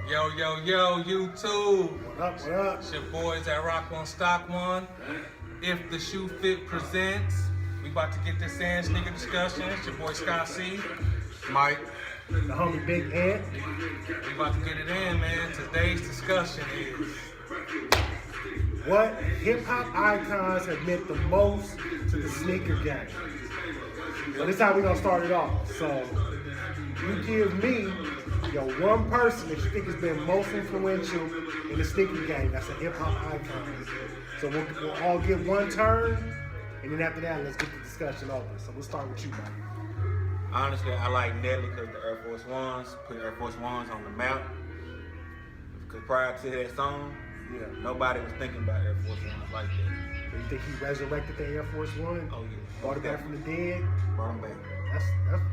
Yo, YouTube. What up, what up? It's your boys at Rock One Stock One. If the Shoe Fit presents, we about to get this in, sneaker discussion. It's your boy Scott C. Mike. The homie Big Ant. We about to get it in, man. Today's discussion is what hip-hop icons have meant the most to the sneaker game? So this is how we're going to start it off. So you give me one person that you think has been most influential in the sneaker game. That's a hip-hop icon. So we'll all get one turn, and then after that, let's get the discussion over. So we'll start with you, Mike. Honestly, I like Nelly because the Air Force Ones put Air Force Ones on the map. Because prior to that song, nobody was thinking about Air Force Ones like that. Do you think he resurrected the Air Force One? Oh yeah. Brought it back from the dead? Brought him back.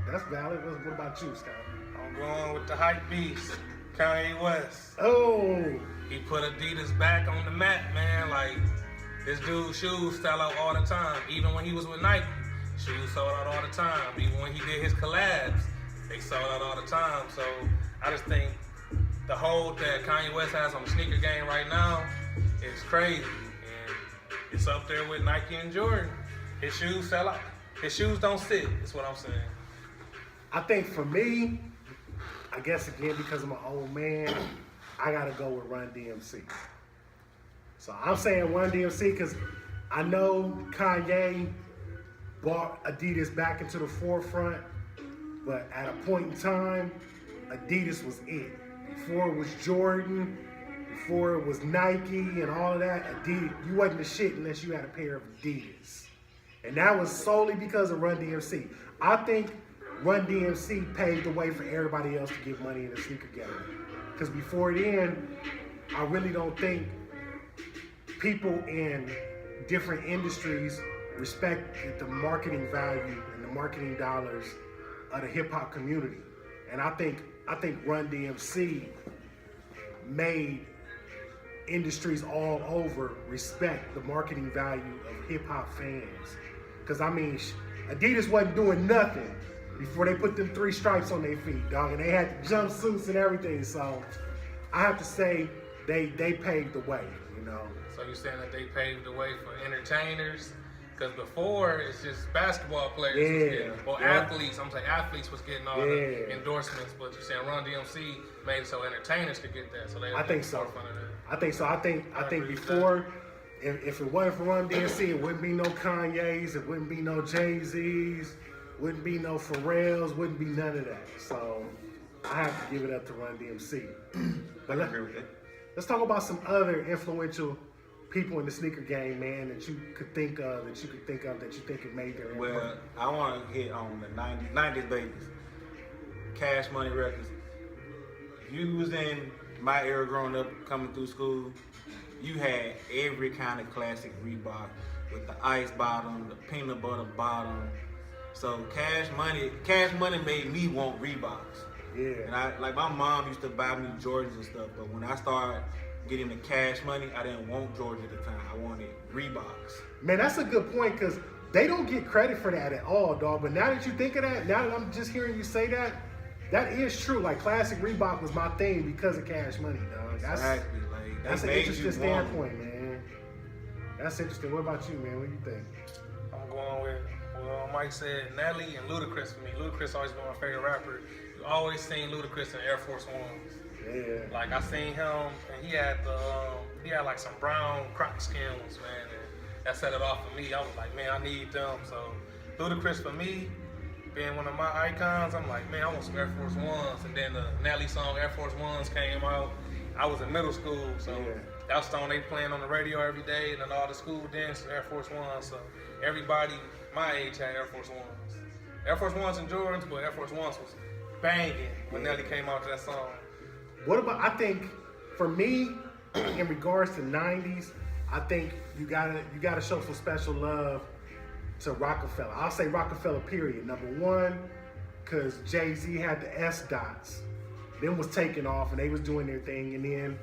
That's valid. What about you, Scott? I'm going with the hype beast, Kanye West. Oh! He put Adidas back on the map, man. Like, this dude's shoes sell out all the time. Even when he was with Nike, shoes sold out all the time. Even when he did his collabs, they sold out all the time. So I just think the hold that Kanye West has on the sneaker game right now is crazy. And it's up there with Nike and Jordan. His shoes sell out. His shoes don't sit, is what I'm saying. I think for me, I guess again because I'm an old man, I gotta go with Run DMC. So I'm saying Run DMC because I know Kanye brought Adidas back into the forefront, but at a point in time, Adidas was it. Before it was Jordan, before it was Nike and all of that, Adidas, you wasn't the shit unless you had a pair of Adidas. And that was solely because of Run DMC. I think Run DMC paved the way for everybody else to get money in the sneaker game. Because before then, I really don't think people in different industries respect the marketing value and the marketing dollars of the hip hop community. And I think Run DMC made industries all over respect the marketing value of hip hop fans. Because I mean, Adidas wasn't doing nothing before they put them 3 stripes on their feet, dog, and they had the jumpsuits and everything. So I have to say they paved the way, So you're saying that they paved the way for entertainers? Because before, it's just basketball players was getting, athletes, I'm saying athletes was getting all the endorsements, but you're saying Run DMC made it so entertainers could get that. So they I think so. I think before, if it wasn't for Run DMC, it wouldn't be no Kanye's, it wouldn't be no Jay-Z's, wouldn't be no Pharrell's, wouldn't be none of that. So I have to give it up to Run DMC. But let's talk about some other influential people in the sneaker game, man, that you could think of, that you think it made their Well, impact. I want to hit on the 90s babies. Cash Money Records. If you was in my era growing up, coming through school, you had every kind of classic Reebok with the ice bottom, the peanut butter bottom. So Cash Money made me want Reeboks. Yeah. And my mom used to buy me Jordans and stuff, but when I started getting the Cash Money, I didn't want Jordans at the time. I wanted Reeboks. Man, that's a good point because they don't get credit for that at all, dog. But now that you think of that, now that I'm just hearing you say that, that is true. Like, classic Reebok was my thing because of Cash Money, dog. Exactly. That's an interesting standpoint, man. That's interesting. What about you, man? What do you think? I'm going with, Mike said, Nelly and Ludacris for me. Ludacris always been my favorite rapper. You always seen Ludacris in Air Force Ones. Yeah. Like, I seen him, and he had like some brown croc skins, man, and that set it off for me. I was like, man, I need them. So Ludacris for me, being one of my icons, I'm like, man, I want some Air Force Ones. And then the Nelly song Air Force Ones came out. I was in middle school, so that was song they playing on the radio every day, and then all the school dances, Air Force Ones. So everybody my age had Air Force Ones. Air Force Ones and Jordans, but Air Force Ones was banging when Nelly came out to that song. What about, I think, for me, in regards to 90s, I think you gotta show some special love to Rockefeller. I'll say Rockefeller, period. Number one, because Jay-Z had the S dots. Them was taking off and they was doing their thing. And then,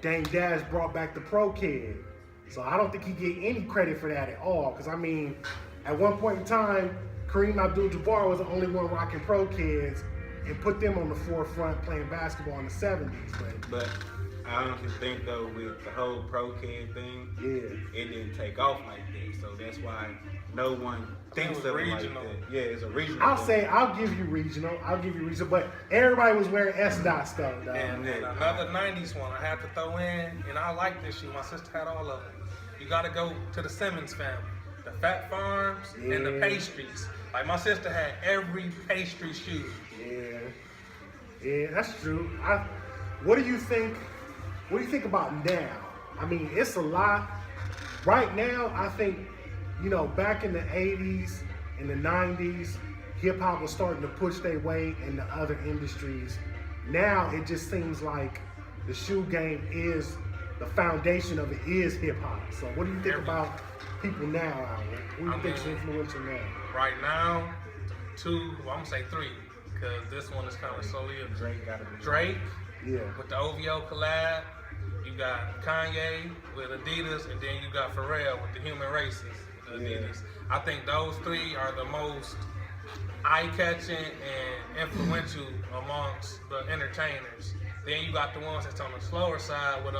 Dame Dash brought back the Pro Kid. So I don't think he get any credit for that at all. Because, I mean, at one point in time, Kareem Abdul-Jabbar was the only one rocking Pro Kids. and put them on the forefront playing basketball in the 70s. But I honestly think though with the whole pro kid thing, Yeah. it didn't take off like that. So that's why no one thinks of it like regional. that. Yeah, it's a regional. I'll thing. say I'll give you regional, but everybody was wearing S-dots though. And another 90s one I have to throw in, and I like this shoe. My sister had all of them. You got to go to the Simmons family. The Fat Farms and the Yeah. pastries. Like my sister had every pastry shoe. Yeah, that's true. What do you think? What do you think about now? I mean, it's a lot. Right now, I think, back in the 80s and the 90s, hip hop was starting to push their way into other industries. Now it just seems like the shoe game is the foundation of it is hip hop. So what do you think about people now, Alan? Who do you think's influential now? Right now, two, well, I'm gonna say three, because this one is kind of solely Drake got to be Drake Yeah. with the OVO collab. You got Kanye with Adidas, and then you got Pharrell with the Human Races with Adidas. I think those three are the most eye-catching and influential amongst the entertainers. Then you got the ones that's on the slower side with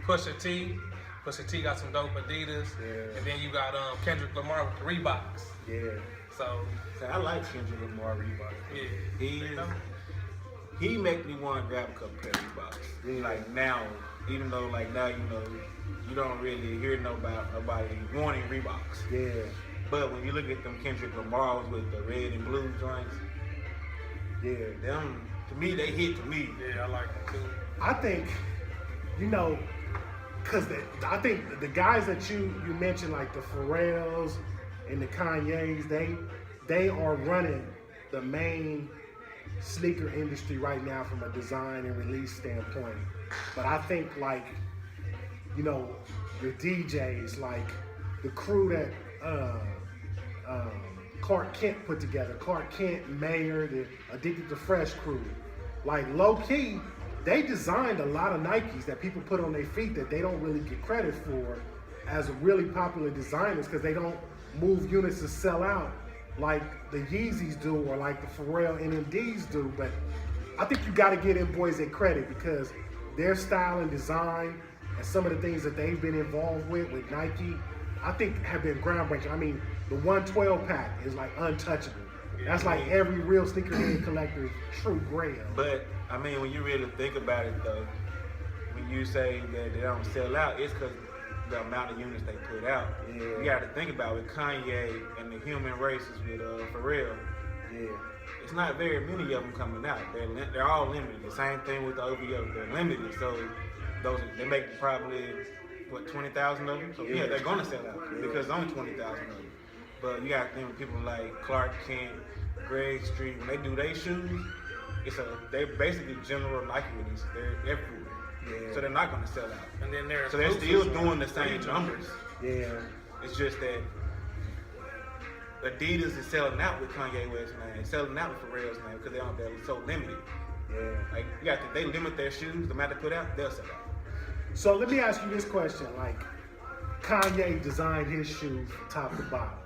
Pusha T. Pusha T got some dope Adidas, and then you got Kendrick Lamar with the Reeboks. Yeah. So I like Kendrick Lamar Reebok. yeah, He make me want to grab a couple pair of Reeboks. Yeah. Like now, even though like now you don't really hear nobody wanting Reeboks. Yeah. But when you look at them Kendrick Lamars with the red and blue joints, Yeah. them to me they hit to me. yeah, I like them too. I think, because I think the guys that you mentioned, like the Pharrells and the Kanyes, they are running the main sneaker industry right now from a design and release standpoint. But I think your DJs, like the crew that Clark Kent put together, Clark Kent, Mayer, the Addicted to Fresh crew, like low key, they designed a lot of Nikes that people put on their feet that they don't really get credit for as really popular designers because they don't move units to sell out like the Yeezys do or like the Pharrell NMDs do. But I think you got to give them boys their credit because their style and design and some of the things that they've been involved with Nike, I think have been groundbreaking. I mean, the 112 pack is like untouchable. That's like every real sneakerhead collector's true grail. But I mean, when you really think about it though, when you say that they don't sell out, it's because the amount of units they put out. Yeah. You got to think about with Kanye and the Human Races with Pharrell. Yeah. It's not very many of them coming out. They're all limited. The same thing with the OVO. They're limited, so they make probably 20,000 of them. So yeah, they're gonna sell out because there's only 20,000 of them. But you got to think with people like Clark Kent, Greg Street, when they do their shoes, they're basically general Nike releases. They're everywhere. Yeah. So they're not gonna sell out. And then they're Still doing the same numbers. Yeah. It's just that Adidas is selling out with Kanye West's name, selling out with Pharrell's name because they're so limited. Yeah. Like they limit their shoes, the amount they put out, they'll sell out. So let me ask you this question: like, Kanye designed his shoes from top to bottom.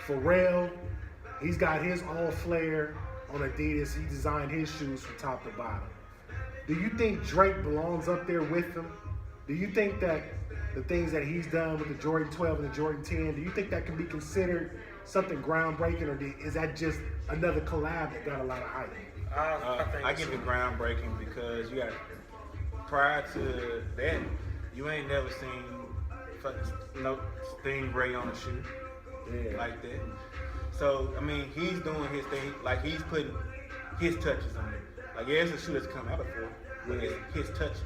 Pharrell, he's got his own flair on Adidas. He designed his shoes from top to bottom. Do you think Drake belongs up there with them? Do you think that the things that he's done with the Jordan 12 and the Jordan 10, do you think that can be considered something groundbreaking, or is that just another collab that got a lot of hype? I I give it groundbreaking because you got prior to that, you ain't never seen fucking Stingray on a shoe like that. So I mean, he's doing his thing, like he's putting his touches on it. Like yeah, it's a shoe that's come out before, but it's his touches.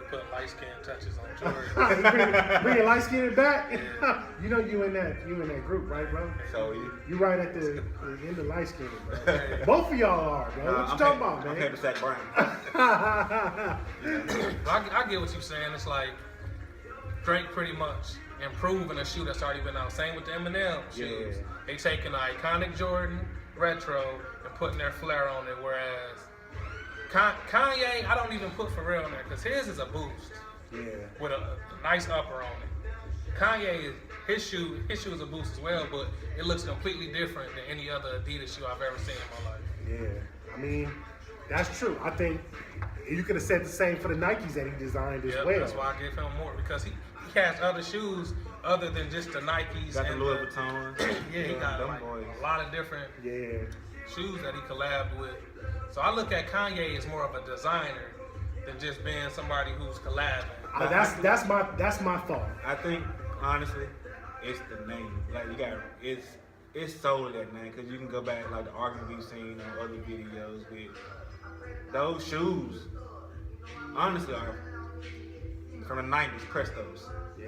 Put light skin touches on Jordan. Bring your light skin back. You know you in that group, right, bro? So you right at the end of light skin, bro. Both of y'all are, bro. What you talking about, man? I'm happy Zach Brown. I get what you're saying. It's like Drake pretty much improving a shoe that's already been out. Same with the Eminem shoes. Yeah. They taking an iconic Jordan retro and putting their flair on it, whereas Kanye, I don't even put Pharrell on there because his is a boost. Yeah. With a nice upper on it. Kanye, his shoe is a boost as well, but it looks completely different than any other Adidas shoe I've ever seen in my life. Yeah. I mean, that's true. I think you could have said the same for the Nikes that he designed as Yeah, well. that's why I give him more because he has other shoes other than just the Nikes. Got the and Louis Vuitton. Yeah, he got them like boys. a lot of different Yeah. shoes that he collabed with. So I look at Kanye as more of a designer than just being somebody who's collabing. That's my thought. I think honestly, it's the name. Like you got it's solely that name because you can go back like the argument we've seen on other videos with those shoes. Honestly, are from the '90s Prestos. Yeah.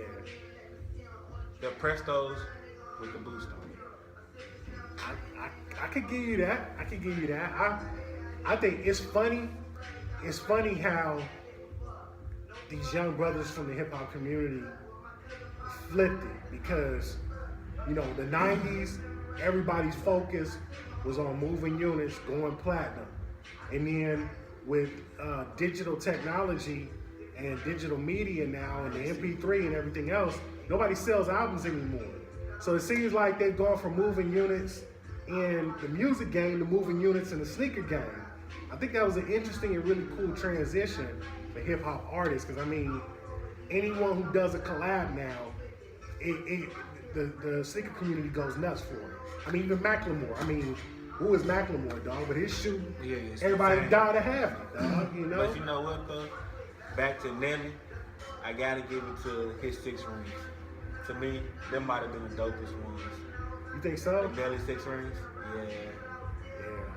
The Prestos with the boost on it. I could give you that. I think it's funny. It's funny how these young brothers from the hip hop community flipped it because, you know, the 90s, everybody's focus was on moving units, going platinum. And then with digital technology and digital media now and the MP3 and everything else, nobody sells albums anymore. So it seems like they've gone from moving units in the music game to moving units in the sneaker game. I think that was an interesting and really cool transition for hip hop artists because I mean, anyone who does a collab now, the sneaker community goes nuts for it. I mean, even Macklemore. I mean, who is Macklemore, dog? But his shoe, Yeah, it's everybody insane. died to have it, dog. You know. But you know what though? Back to Nelly, I gotta give it to his 6 rings. To me, them might have been the dopest ones. You think so? The Nelly 6 rings, yeah.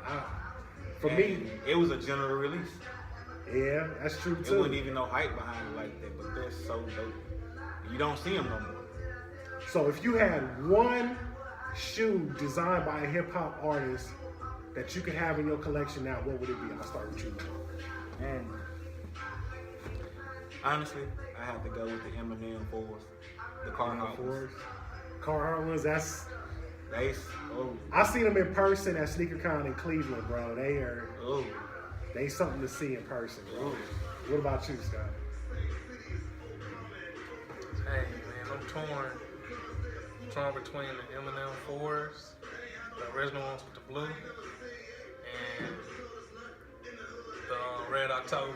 Yeah. For And me, it was a general release. yeah, that's true It too. wasn't even no hype behind it like that, but they're so dope. You don't see them no more. So if you had one shoe designed by a hip hop artist that you could have in your collection now, what would it be? I'll start with you. And honestly, I have to go with the Eminem 4s, the Carhartt ones. Carhartt ones, that's. Oh, I seen them in person at SneakerCon in Cleveland, bro. oh. They something to see in person, bro. Ooh. What about you, Scott? Hey man, I'm torn between the Eminem 4s, the original ones with the blue, and the Red Octobers.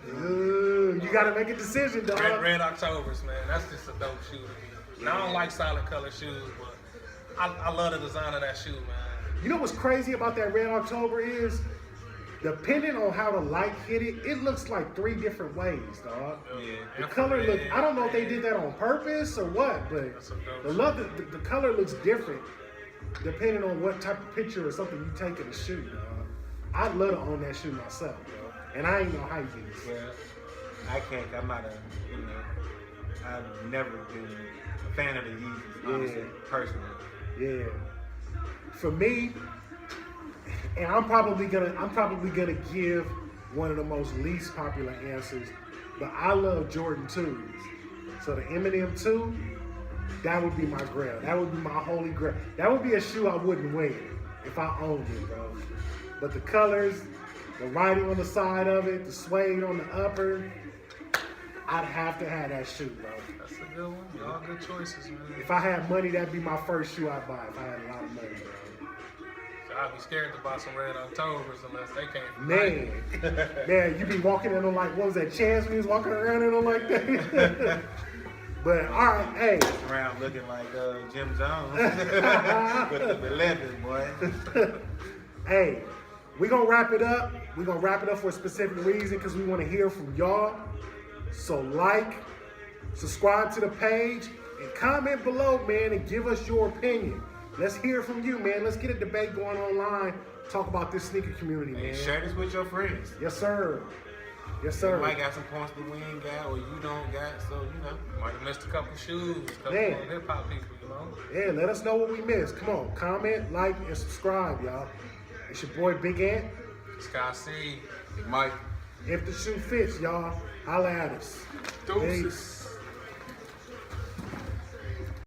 Ooh, you gotta make a decision, dog. Red Octobers, man, that's just a dope shoe to me. Now, I don't like solid color shoes, but I love the design of that shoe, man. You know what's crazy about that Red October is, depending on how the light hit it, it looks like 3 different ways, dog. Yeah. The color look, I don't know if they did that on purpose or what, but the color looks different depending on what type of picture or something you take of the shoe, dog. I'd love to own that shoe myself, bro. And I ain't no hype beast. Well, I can't. I'm not I've never been a fan of the Yeezys, honestly, personally. Yeah. For me, and I'm probably gonna give one of the most least popular answers, but I love Jordan 2s. So the Eminem 2, that would be my grail. That would be my holy grail. That would be a shoe I wouldn't wear if I owned it, bro. But the colors, the writing on the side of it, the suede on the upper, I'd have to have that shoe, bro. That's a good one. Y'all good choices, man. If I had money, that'd be my first shoe I'd buy if I had a lot of money, bro. So I'd be scared to buy some Red Octobers unless they came. Man, you be walking in them like, what was that, Chance when he was walking around in them like that? But, all right, hey. Around looking like Jim Jones with the 11, boy. Hey, we're going to wrap it up. We're going to wrap it up for a specific reason because we want to hear from y'all. So like, subscribe to the page, and comment below, man, and give us your opinion. Let's hear from you, man. Let's get a debate going online. Talk about this sneaker community, man. And share this with your friends. Yes, sir. Yes, sir. You might got some points that we ain't got or you don't got, so, Might have missed a couple shoes, a couple Man. hip hop people, you know. Yeah, let us know what we missed. Come on, comment, like, and subscribe, y'all. It's your boy, Big Ant. Sky C. It might. If the shoe fits, y'all, holla at us. Deuces. Peace.